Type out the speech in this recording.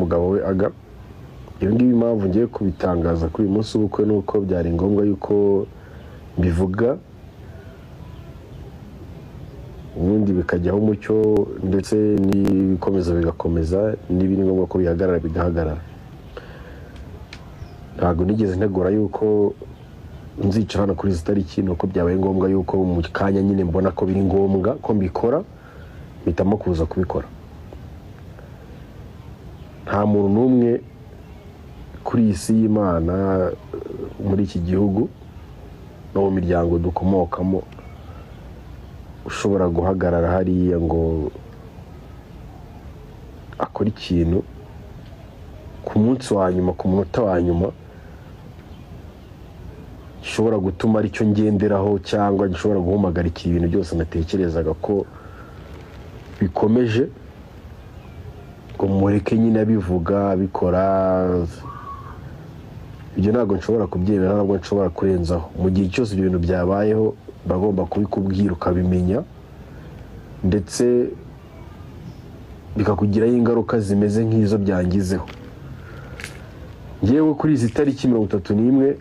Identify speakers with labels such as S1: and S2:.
S1: umugabo we aga. Ibi ngibi impamvu ngiye kubitangaza kuri uyu munsi w'ubukwe nuko byari ngombwa yuko bivuga ubundi bikajyaho umucyo ndetse n'ibikomeza bigakomeza n'ibiri ngombwa ko bihagarara bigahagarara. Ntabwo nigeze ntegura yuko nzicara hano kuri izi tariki nuko byabaye ngombwa yuko mu kanya nyine mbona ko biri ngombwa ko mbikora mpitamo kuza kubikora. Nta muntu n'umwe kuri iyi si y'Imana muri iki gihugu no mu miryango dukomokamo ushobora guhagarara hariya ngo akora ikintu ku munsi wa nyuma, ku munota wa nyuma, gishobora gutuma aricyo ngenderaho cyangwa gishobora guhumagarikira ibintu byose natekerezaga ko bikomeje, ngo mureke nyine abivuga abikora. Ibyo ntabwo nshobora kubyemera, ntabwo nshobora kurenzaho. Mu gihe cyose ibyo bintu byabayeho bagomba kubikubwira ukabimenya ndetse bikakugiraho ingaruka zimeze nk'izo byangizeho. Ngewe kuri izi tariki 31